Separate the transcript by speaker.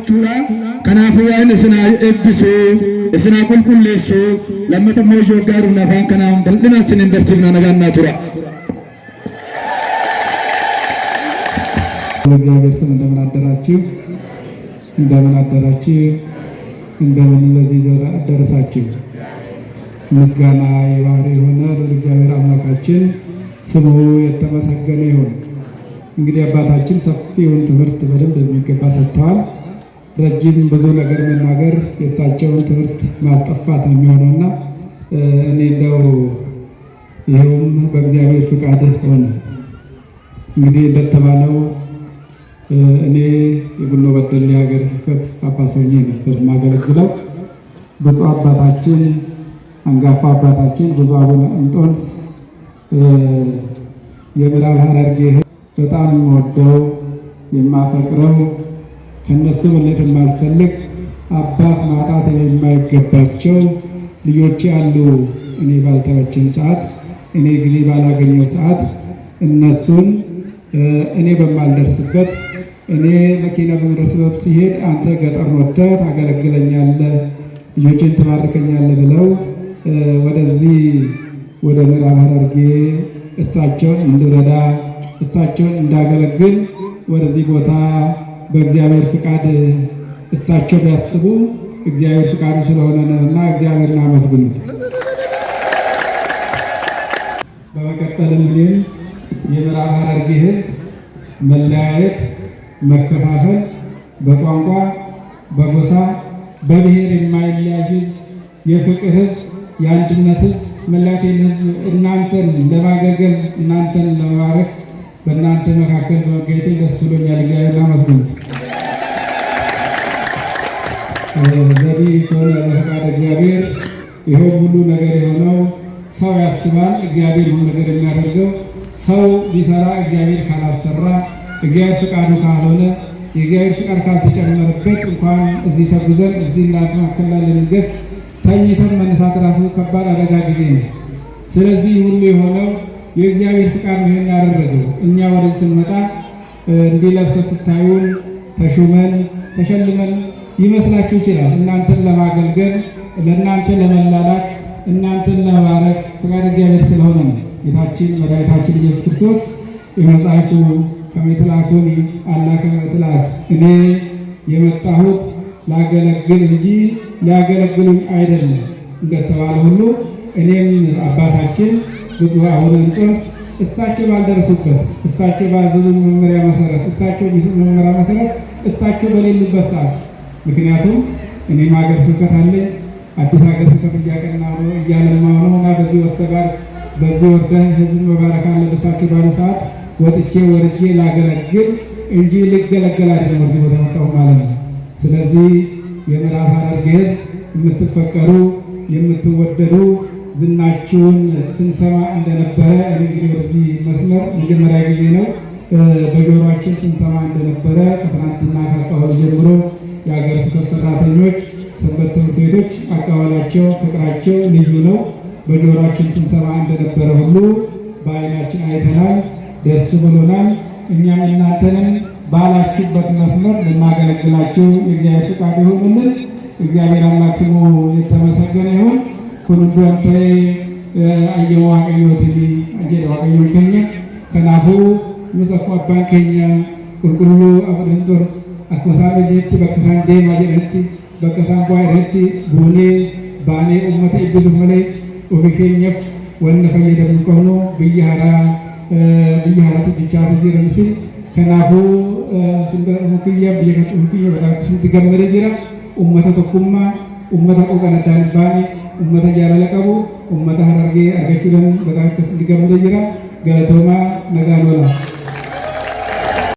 Speaker 1: jechuudha. Kanaafuu waan isin eebbisu isin kul kulleessu lammata mooyyoo gaaruun afaan kanaan bal'ina isin hin barsiifna nagaannaa tura.
Speaker 2: እግዚአብሔር ስም እንደምን አደራችሁ እንደምን ለዚህ ደረሳችሁ። ምስጋና የባህሪ የሆነ ለእግዚአብሔር አምላካችን ስሙ የተመሰገነ ይሁን። እንግዲህ አባታችን ሰፊውን ትምህርት በደንብ የሚገባ ሰጥተዋል። ረጅም ብዙ ነገር መናገር የእሳቸውን ትምህርት ማስጠፋት ነው የሚሆነውና እኔ እንደው ይኸውም በእግዚአብሔር ፍቃድ ሆነ። እንግዲህ እንደተባለው እኔ የቡኖ በደሌ ሀገረ ስብከት ጳጳስ ሆኜ ነበር ማገለግለው። ብፁዕ አባታችን አንጋፋ አባታችን ብፁዕ አቡነ እንጦንስ የምዕራብ ሐረርጌ በጣም የምወደው የማፈቅረው ከነሱ በለጠ የማልፈልግ አባት ማጣት የማይገባቸው ልጆች ያሉ እኔ ባልተመቸኝ ሰዓት እኔ ጊዜ ባላገኘው ሰዓት እነሱን እኔ በማልደርስበት እኔ መኪና በመድረስበት ሲሄድ አንተ ገጠር ወጥተህ ታገለግለኛለህ ልጆችን ትባርከኛለህ ብለው ወደዚህ ወደ ምዕራብ ሐረርጌ እሳቸውን እንድረዳ እሳቸውን እንዳገለግል ወደዚህ ቦታ በእግዚአብሔር ፍቃድ እሳቸው ቢያስቡ እግዚአብሔር ፍቃዱ ስለሆነ ነውና እግዚአብሔርን አመስግኑት። በመቀጠልም እኔም የምዕራብ ሐረርጌ ሕዝብ መለያየት፣ መከፋፈል፣ በቋንቋ በጎሳ በብሔር የማይለያይ ሕዝብ፣ የፍቅር ሕዝብ፣ የአንድነት ሕዝብ፣ መለያየት ሕዝብ እናንተን ለማገልገል እናንተን ለመባረክ በእናንተ መካከል በመገኘቴ ደስ ብሎኛል። እግዚአብሔርን አመስግኑት። ዘዴ ከሆነ በፈቃድ እግዚአብሔር ይኸው ሁሉ ነገር የሆነው ሰው ያስባል፣ እግዚአብሔር ሁሉ ነገር የሚያደርገው ሰው ቢሰራ እግዚአብሔር ካላሰራ እግዚአብሔር ፍቃዱ ካልሆነ የእግዚአብሔር ፍቃድ ካልተጨመረበት እንኳን እዚህ ተጉዘን እዚህ እናንተ መካከል ልንገስ ተኝተን መነሳት ራሱ ከባድ አደጋ ጊዜ ነው። ስለዚህ ሁሉ የሆነው የእግዚአብሔር ፍቃድ ነው ያደረገው። እኛ ወደዚህ ስንመጣ እንዲለብሰ ስታዩን ተሹመን ተሸልመን ይመስላችሁ ይችላል። እናንተን ለማገልገል ለእናንተ ለመላላክ እናንተን ለመባረክ ፍቃድ እግዚአብሔር ስለሆነ ነው። ጌታችን መድኃኒታችን ኢየሱስ ክርስቶስ የመጻሕፍቱ ከመትላኩኒ አላ ከመትላክ እኔ የመጣሁት ላገለግል እንጂ ሊያገለግሉኝ አይደለም እንደተባለ ሁሉ እኔም አባታችን ብፁዕ አቡነ እንጦንስ እሳቸው ባልደረሱበት እሳቸው ባዘዙ መመሪያ መሰረት እሳቸው ቢሰጡ መመሪያ መሰረት እሳቸው በሌሉበት ሰዓት ምክንያቱም እኔም ሀገረ ስብከት አለኝ አዲስ ሀገረ ስብከት እያቀናሁ ነው እያለማሁ ነው እና በዚህ ወርደህ ህዝብ መባረክ አለብህ እሳቸው ባሉ ሰዓት ወጥቼ ወርጄ ላገለግል እንጂ ልገለገል አይደለም ወደዚህ ቦታ መጣሁ ማለት ነው። ስለዚህ የምዕራብ ሐረርጌ ህዝብ የምትፈቀሩ የምትወደዱ ዝናችሁን ስንሰማ እንደነበረ እንግዲህ ወደዚህ መስመር መጀመሪያ ጊዜ ነው በጆሮአችን ስንሰማ እንደነበረ ከትናንትና ከአቀባበል ጀምሮ የሀገረ ስብከት ሰራተኞች ሰንበት ትምህርት ቤቶች አቀባበላቸው ፍቅራቸው ልዩ ነው። በጆሮአችን ስንሰማ እንደነበረ ሁሉ በዓይናችን አይተናል፣ ደስ ብሎናል። እኛም እናንተንም ባላችሁበት መስመር ልናገለግላችሁ የእግዚአብሔር ፍቃድ ይሁንልን። እግዚአብሔር አምላክ ስሙ የተመሰገነ ይሁን። ኩንዱ አንተ አየው ዋቀዮትኒ አጀ ዋቀዮን ከኛ ከናፉ ሙሰፋ አባን ከኛ ቁልቁሉ አቡነ እንጦንስ አኮሳን ጀት በከሳን ዴማ ጀት በከሳን ቋይረት ቡኔ ባኔ ኡመተ ኢብዙ መለ ኦቢከኝፍ ወነ ፈየደም ቆኖ ብያራ ትጅቻቱ ጅረምሲ ከናፉ ስንገረ ሁክያ ብየከቱ ሁክያ በጣም ስንትገመረ ጅራ ኡመተ ተኩማ ኡመተ ቆቀነዳን ባኔ ኡመተ ጃለለ ቀቡ ኡመተ ሐረርጌ አርገቹደን በጣም ስንትገመረ ጅራ ገለቶማ ነጋኖላ